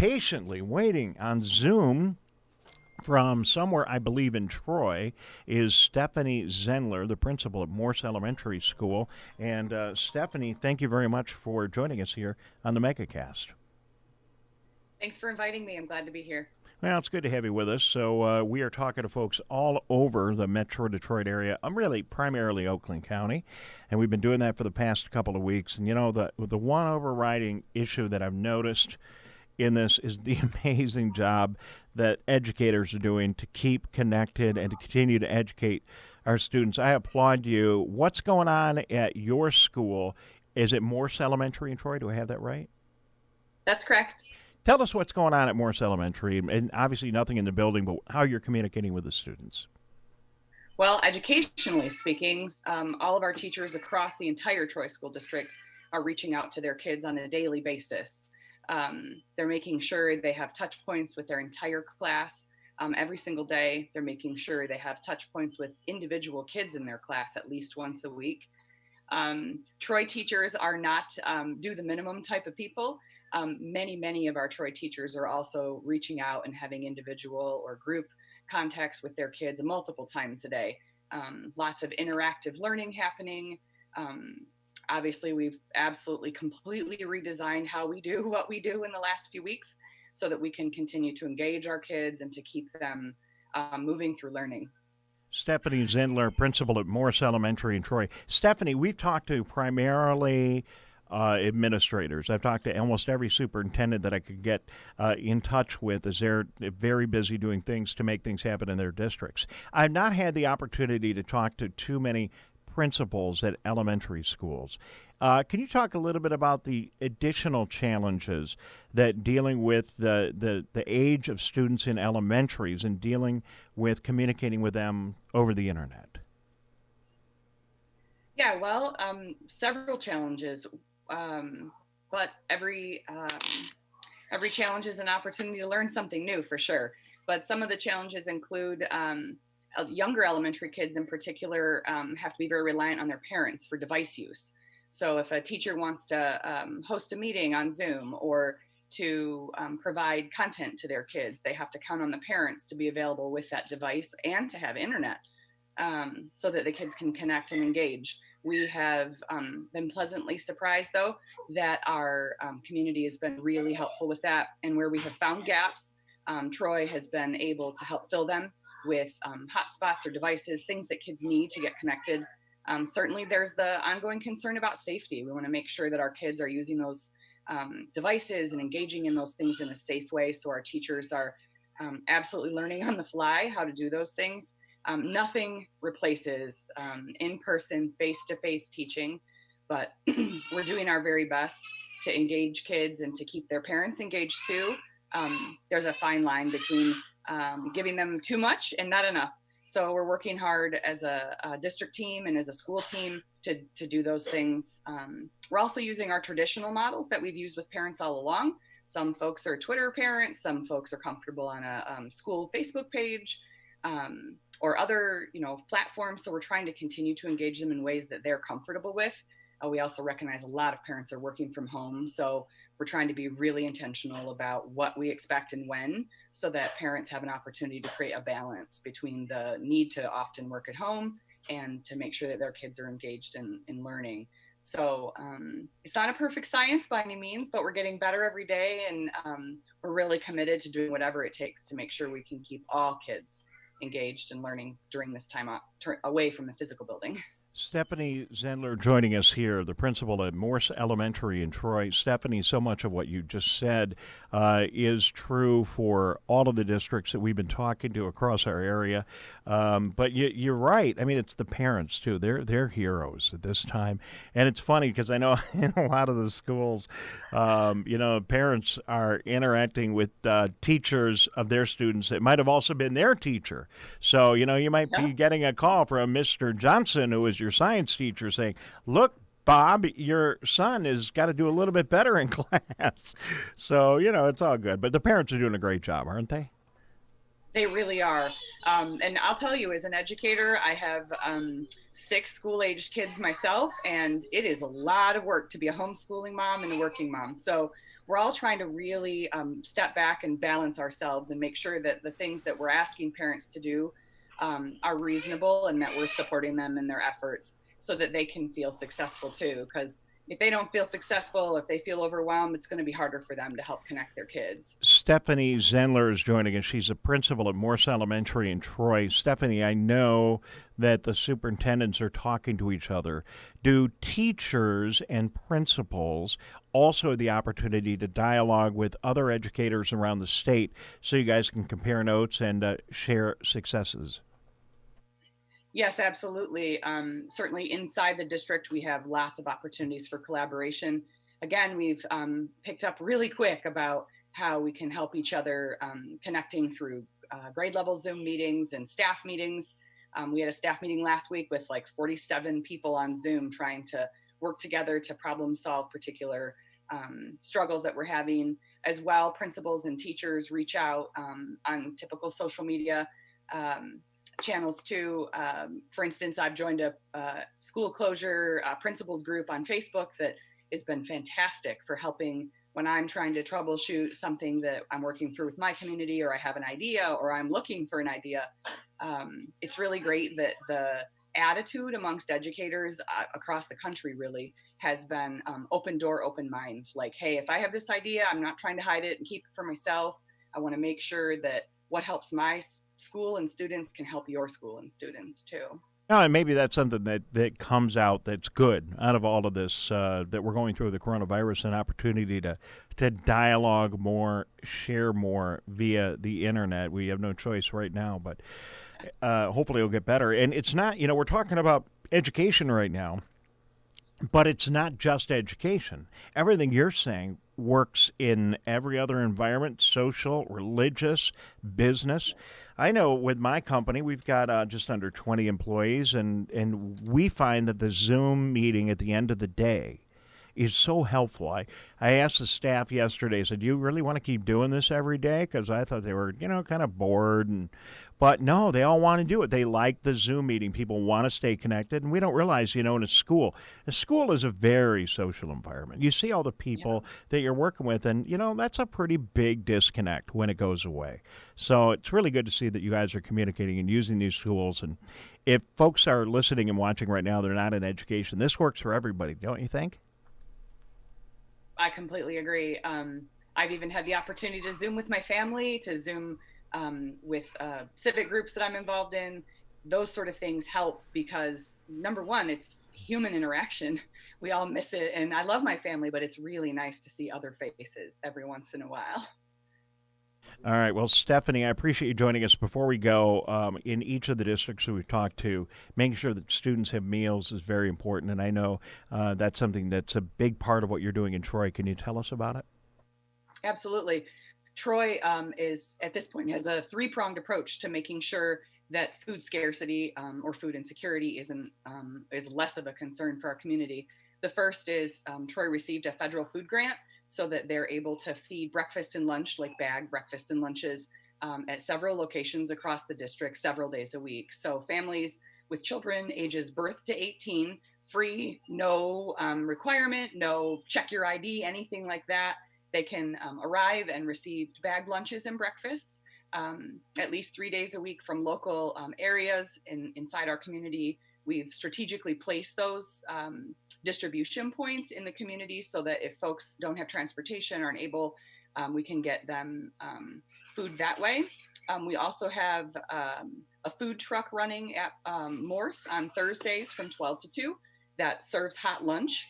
patiently waiting on Zoom from somewhere, I believe in Troy, is Stephanie Zendler, the principal at Morse Elementary School. And Stephanie, thank you very much for joining us here on the Megacast. Thanks for inviting me. I'm glad to be here. Well, it's good to have you with us. So we are talking to folks all over the Metro Detroit area. I'm really primarily Oakland County, and we've been doing that for the past couple of weeks. And, you know, the one overriding issue that I've noticed in this is the amazing job that educators are doing to keep connected and to continue to educate our students. I applaud you. What's going on at your school? Is it Morse Elementary in Troy? Do I have that right? That's correct. Tell us what's going on at Morse Elementary, and obviously nothing in the building, but how you're communicating with the students. Well, educationally speaking, all of our teachers across the entire Troy School District are reaching out to their kids on a daily basis. They're making sure they have touch points with their entire class every single day. They're making sure they have touch points with individual kids in their class at least once a week. Troy teachers are not do the minimum type of people. Many of our Troy teachers are also reaching out and having individual or group contacts with their kids multiple times a day. Lots of interactive learning happening. Obviously, we've absolutely completely redesigned how we do what we do in the last few weeks so that we can continue to engage our kids and to keep them moving through learning. Stephanie Zendler, principal at Morse Elementary in Troy. Stephanie, we've talked to primarily administrators. I've talked to almost every superintendent that I could get in touch with, as they're very busy doing things to make things happen in their districts. I've not had the opportunity to talk to too many principals at elementary schools. Can you talk a little bit about the additional challenges that dealing with the age of students in elementaries and dealing with communicating with them over the internet? Yeah, well, several challenges, but every challenge is an opportunity to learn something new for sure. But some of the challenges include younger elementary kids in particular have to be very reliant on their parents for device use. So if a teacher wants to host a meeting on Zoom or to provide content to their kids, they have to count on the parents to be available with that device and to have internet so that the kids can connect and engage. We have been pleasantly surprised, though, that our community has been really helpful with that. And where we have found gaps, Troy has been able to help fill them with hotspots or devices, things that kids need to get connected. Certainly there's the ongoing concern about safety. We want to make sure that our kids are using those devices and engaging in those things in a safe way. So our teachers are absolutely learning on the fly how to do those things. Nothing replaces in-person, face-to-face teaching, but we're doing our very best to engage kids and to keep their parents engaged too. There's a fine line between giving them too much and not enough. So we're working hard as a district team and as a school team to do those things. We're also using our traditional models that we've used with parents all along. Some folks are Twitter parents, some folks are comfortable on a school Facebook page or other platforms. So we're trying to continue to engage them in ways that they're comfortable with. We also recognize a lot of parents are working from home. So we're trying to be really intentional about what we expect and when, so that parents have an opportunity to create a balance between the need to often work at home and to make sure that their kids are engaged in learning. So it's not a perfect science by any means, but we're getting better every day. And we're really committed to doing whatever it takes to make sure we can keep all kids engaged and learning during this time away from the physical building. Stephanie Zendler joining us here, the principal at Morse Elementary in Troy. Stephanie, so much of what you just said is true for all of the districts that we've been talking to across our area. But you're right. I mean, it's the parents, too. They're heroes at this time. And it's funny because I know in a lot of the schools, parents are interacting with teachers of their students that might have also been their teacher. So, you might be getting a call from Mr. Johnson, who is your science teacher, saying, look, Bob, your son has got to do a little bit better in class. So, it's all good. But the parents are doing a great job, aren't they? They really are. And I'll tell you, as an educator, I have 6 school-aged kids myself, and it is a lot of work to be a homeschooling mom and a working mom. So we're all trying to really step back and balance ourselves and make sure that the things that we're asking parents to do are reasonable and that we're supporting them in their efforts so that they can feel successful too. Because if they don't feel successful, if they feel overwhelmed, it's going to be harder for them to help connect their kids. Stephanie Zendler is joining us. She's a principal at Morse Elementary in Troy. Stephanie, I know that the superintendents are talking to each other. Do teachers and principals also have the opportunity to dialogue with other educators around the state so you guys can compare notes and share successes? Yes, absolutely. Certainly inside the district, we have lots of opportunities for collaboration. Again, we've picked up really quick about how we can help each other connecting through grade level Zoom meetings and staff meetings. We had a staff meeting last week with like 47 people on Zoom trying to work together to problem solve particular struggles that we're having. As well, principals and teachers reach out on typical social media channels too. For instance, I've joined a school closure principals group on Facebook that has been fantastic for helping when I'm trying to troubleshoot something that I'm working through with my community, or I have an idea, or I'm looking for an idea. It's really great that the attitude amongst educators across the country really has been open door, open mind. Like, hey, if I have this idea, I'm not trying to hide it and keep it for myself. I want to make sure that what helps my school and students can help your school and students too. No, and maybe that's something that comes out that's good out of all of this that we're going through the coronavirus, an opportunity to dialogue more, share more via the internet. We have no choice right now, but hopefully it'll get better. And it's not, we're talking about education right now, but it's not just education. Everything you're saying works in every other environment, social, religious, business. I know with my company, we've got just under 20 employees, and we find that the Zoom meeting at the end of the day is so helpful. I asked the staff yesterday, I said, do you really want to keep doing this every day? Because I thought they were, kind of bored. But no, they all want to do it. They like the Zoom meeting. People want to stay connected. And we don't realize, in a school is a very social environment. You see all the people that you're working with, and, that's a pretty big disconnect when it goes away. So it's really good to see that you guys are communicating and using these tools. And if folks are listening and watching right now, they're not in education, this works for everybody, don't you think? I completely agree. I've even had the opportunity to Zoom with my family, to Zoom with civic groups that I'm involved in. Those sort of things help because, number one, it's human interaction. We all miss it. And I love my family, but it's really nice to see other faces every once in a while. All right. Well, Stephanie, I appreciate you joining us. Before we go, in each of the districts that we've talked to, making sure that students have meals is very important. And I know that's something that's a big part of what you're doing in Troy. Can you tell us about it? Absolutely. Troy is, at this point, has a three-pronged approach to making sure that food scarcity or food insecurity is less of a concern for our community. The first is Troy received a federal food grant so that they're able to feed breakfast and lunch, like bag breakfast and lunches, at several locations across the district, several days a week. So families with children ages birth to 18, free, no requirement, no check your ID, anything like that. They can arrive and receive bagged lunches and breakfasts at least 3 days a week from local areas inside our community. We've strategically placed those distribution points in the community so that if folks don't have transportation or aren't able, we can get them food that way. We also have a food truck running at Morse on Thursdays from 12 to 2 that serves hot lunch.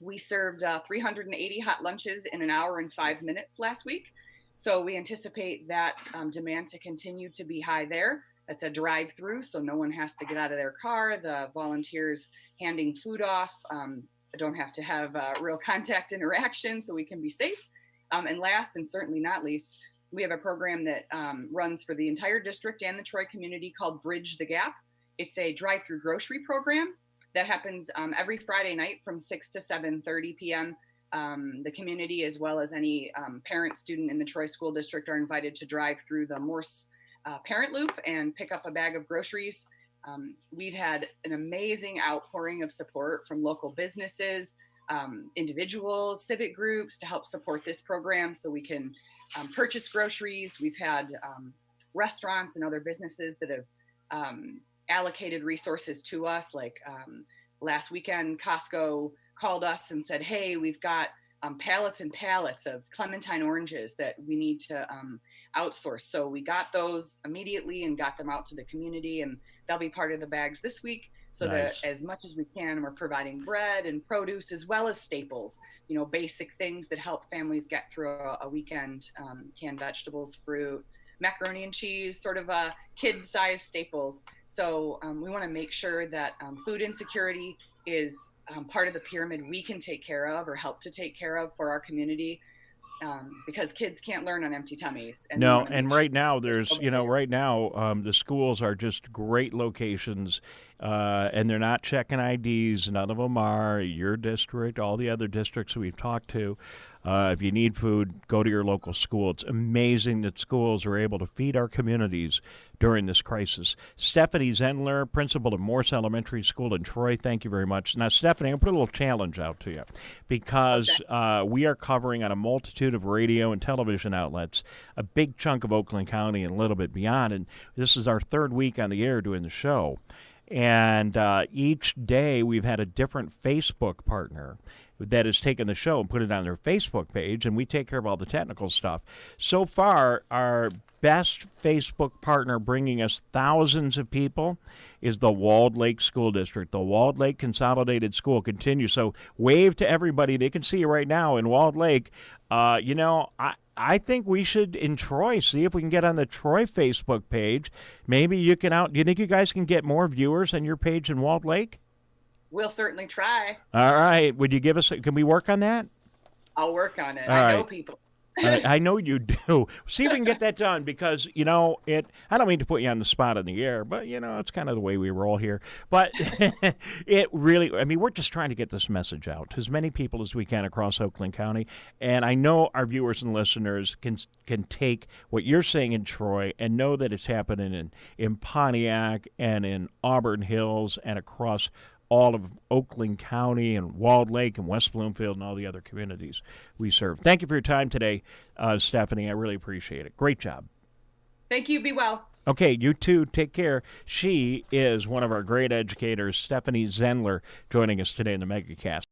We served 380 hot lunches in an hour and 5 minutes last week. So we anticipate that demand to continue to be high there. It's a drive-through, so no one has to get out of their car. The volunteers handing food off don't have to have real contact interaction, so we can be safe. And last, and certainly not least, we have a program that runs for the entire district and the Troy community called Bridge the Gap. It's a drive-through grocery program that happens every Friday night from 6 to 7:30 p.m. The community, as well as any parent, student in the Troy School District, are invited to drive through the Morse parent loop and pick up a bag of groceries. We've had an amazing outpouring of support from local businesses, individuals, civic groups to help support this program so we can purchase groceries. We've had restaurants and other businesses that have allocated resources to us. Like last weekend, Costco called us and said, hey, we've got pallets and pallets of clementine oranges that we need to outsource. So we got those immediately and got them out to the community, and they'll be part of the bags this week. So Nice. that as much as we can, we're providing bread and produce as well as staples, basic things that help families get through a weekend, canned vegetables, fruit, macaroni and cheese, sort of kid-sized staples. So we want to make sure that food insecurity is part of the pyramid we can take care of or help to take care of for our community, because kids can't learn on empty tummies. And no, and right now there's, the schools are just great locations, and they're not checking IDs. None of them are. Your district, all the other districts we've talked to. If you need food, go to your local school. It's amazing that schools are able to feed our communities during this crisis. Stephanie Zendler, principal of Morse Elementary School in Troy, thank you very much. Now, Stephanie, I'll put a little challenge out to you because we are covering on a multitude of radio and television outlets a big chunk of Oakland County and a little bit beyond. And this is our third week on the air doing the show. And each day we've had a different Facebook partner that has taken the show and put it on their Facebook page, and we take care of all the technical stuff. So far, our best Facebook partner bringing us thousands of people is the Walled Lake School District. The Walled Lake Consolidated School continues. So wave to everybody. They can see you right now in Walled Lake. I think we should, in Troy, see if we can get on the Troy Facebook page. Maybe you can do you think you guys can get more viewers on your page in Walled Lake? We'll certainly try. All right. Would you can we work on that? I'll work on it. All I right. know people. I know you do. See if we can get that done because, I don't mean to put you on the spot in the air, but, it's kind of the way we roll here. But it really, we're just trying to get this message out to as many people as we can across Oakland County. And I know our viewers and listeners can take what you're saying in Troy and know that it's happening in Pontiac and in Auburn Hills and across all of Oakland County and Walled Lake and West Bloomfield and all the other communities we serve. Thank you for your time today, Stephanie. I really appreciate it. Great job. Thank you. Be well. Okay, you too. Take care. She is one of our great educators, Stephanie Zendler, joining us today in the MegaCast.